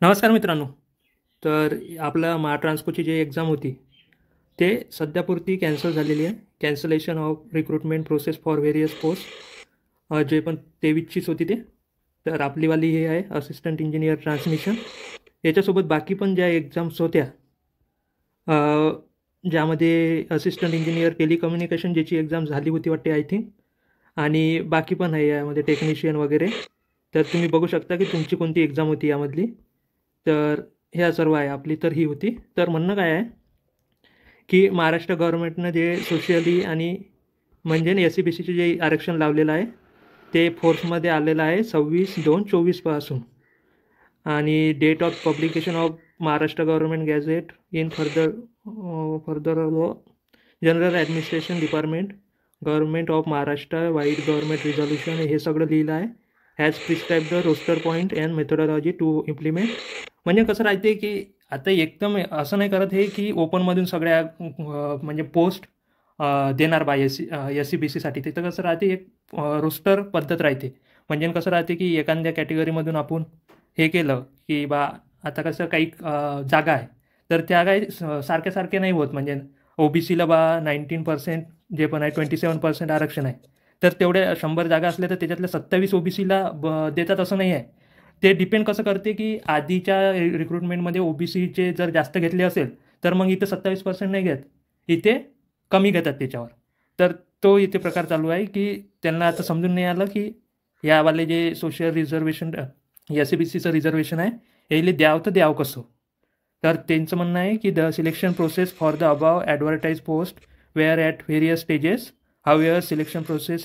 नमस्कार मित्रांनो. तर आपला महाट्रान्सकोची जी एक्झाम होती ते सध्यापुरती कॅन्सल झालेली आहे. Cancellation of recruitment process for various post जे पण 23चीच होती ते. तर आपलीवाली हे आहे असिस्टंट इंजिनियर ट्रान्समिशन. याच्यासोबत बाकी पण ज्या एक्झाम्स होत्या ज्यामध्ये असिस्टंट इंजिनियर टेलिकम्युनिकेशन ज्याची एक्झाम झाली होती वाटते आय थिंक, आणि बाकी पण आहे यामध्ये टेक्निशियन वगैरे. तर तुम्ही बघू शकता की तुमची कोणती एक्झाम होती यामधली. तर ह्या सर्व आहे आपली. तर ही होती. तर म्हणणं काय आहे की महाराष्ट्र गव्हर्नमेंटनं जे सोशियली आणि म्हणजे SC-BCचे जे आरक्षण लावलेलं आहे ते फोर्समध्ये आलेलं आहे 26/2/24 पासून. आणि date of publication of Maharashtra government gazette in further general administration department government of Maharashtra vide government resolution हे सगळं लिहिलं आहे. Has prescribe the roster point and methodology to implement. म्हणजे कसं राहते की आता एकदम असं नाही करत हे की ओपनमधून सगळ्या म्हणजे पोस्ट देणार बा SC-BCसाठी. तिथं कसं राहते एक रोस्टर पद्धत राहते. म्हणजे कसं राहते की एखाद्या कॅटेगरीमधून आपण हे केलं की बा आता कसं काही जागा आहे तर त्या काही सारख्या नाही होत. म्हणजे OBCला बा 19% जे पण आहे 27% आरक्षण आहे. तर तेवढ्या 100 जागा असल्या तर त्याच्यातल्या 27 OBCला देतात असं नाही आहे. ते डिपेंड कसं करते की आधीच्या रिक्रुटमेंटमध्ये OBCचे जर जास्त घेतले असेल तर मग इथे 27% नाही घेत, इथे कमी घेतात त्याच्यावर. तर तो इथे प्रकार चालू आहे की त्यांना आता समजून नाही आलं की यावाले जे सोशल रिझर्वेशन SC-BCचं रिझर्वेशन आहे याला द्यावं तर द्यावं कसं. तर त्यांचं म्हणणं आहे की the selection process for the above advertise post were at various stages. However, selection process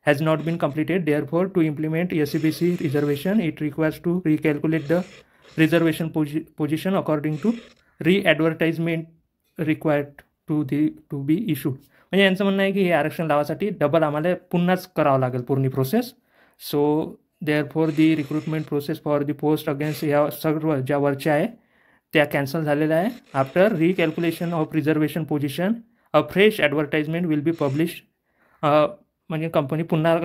has not been completed. Therefore, to implement SC-BC reservation, it requires to recalculate the reservation position according to re-advertisement required to be issued. म्हणजे यांचं म्हणणं आहे की हे आरक्षण लावासाठी double आम्हाला पुन्हाच करावं लागेल पूर्ण process. So therefore the recruitment process for the post against ह्या सर्व ज्या वरच्या आहे त्या कॅन्सल झालेल्या आहे. After recalculation of reservation position a fresh advertisement will be publish. म्हणजे कंपनी पुन्हा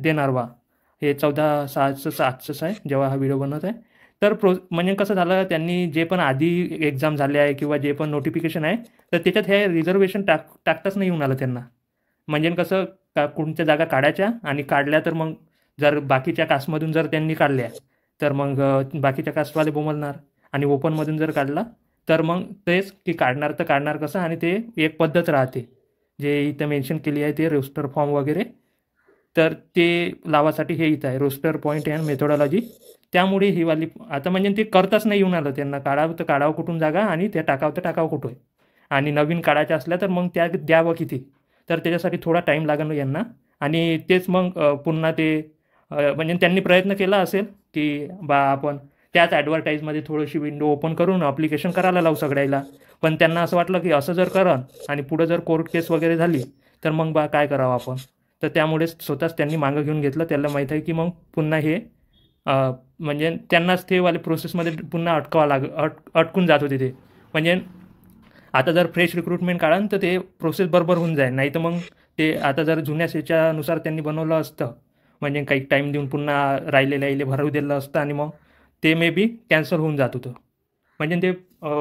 देणार बा. हे 14/6/7 आहे जेव्हा हा व्हिडिओ बनवत आहे. तर म्हणजे कसं झालं त्यांनी जे पण आधी एक्झाम झाले आहे किंवा जे पण नोटिफिकेशन आहे तर त्याच्यात हे रिझर्वेशन टाकताच नाही येऊन आलं त्यांना. म्हणजे कसं कोणत्या जागा काढायच्या आणि काढल्या तर मग जर बाकीच्या कास्टमधून जर त्यांनी काढल्या तर मग बाकीच्या कास्टवाले बोंबलणार, आणि ओपनमधून जर काढला तर मग तेच की काढणार तर काढणार कसं. आणि ते एक पद्धत राहते जे इथं मेन्शन केली आहे ते रोस्टर फॉर्म वगैरे. तर ते लावासाठी हे इथं आहे रोस्टर पॉईंट अँड मेथोडॉलॉजी. त्यामुळे ही वाली आता म्हणजे ते करताच नाही येऊन आलं त्यांना. काढावं तर काढावं कुठून जागा आणि ते टाकावं तर टाकावं कुठं आहे. आणि नवीन काढायच्या असल्या तर मग त्या द्यावं किती. तर त्याच्यासाठी थोडा टाईम लागेल यांना. आणि तेच मग पुन्हा ते म्हणजे त्यांनी प्रयत्न केला असेल की बा आपण त्याच ॲडव्हर्टाईजमध्ये थोडीशी विंडो ओपन करून अप्लिकेशन करायला लावू सगळ्याला. पण त्यांना असं वाटलं की असं जर करण आणि पुढं जर कोर्ट केस वगैरे झाली तर मग बा काय करावं आपण. तर त्यामुळेच स्वतःच त्यांनी मागं घेऊन घेतलं. त्याला माहीत आहे की मग पुन्हा हे म्हणजे त्यांनाच ते वाले प्रोसेसमध्ये पुन्हा अटकून जात होते ते. म्हणजे आता जर फ्रेश रिक्रुटमेंट काढाल तर ते प्रोसेस बरोबर होऊन जाईल. नाही तर मग ते आता जर जुन्या ह्याच्यानुसार त्यांनी बनवलं असतं म्हणजे काही टाईम देऊन पुन्हा राहिलेल्या भरवू दिलं असतं आणि मग ते मे बी कॅन्सल होऊन जात होतं. म्हणजे ते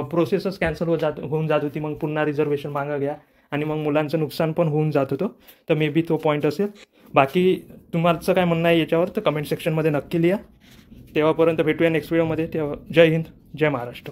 प्रोसेसच कॅन्सल होऊन जात होती. मग पुन्हा रिझर्वेशन मागं घ्या आणि मग मुलांचं नुकसान पण होऊन जात होतं. तर मे बी तो पॉईंट असेल. बाकी तुम्हाचं काय म्हणणं आहे याच्यावर तर कमेंट सेक्शनमध्ये नक्की लिहा. तेव्हापर्यंत भेटूया नेक्स्ट व्हिडिओमध्ये. तेव्हा जय हिंद, जय महाराष्ट्र.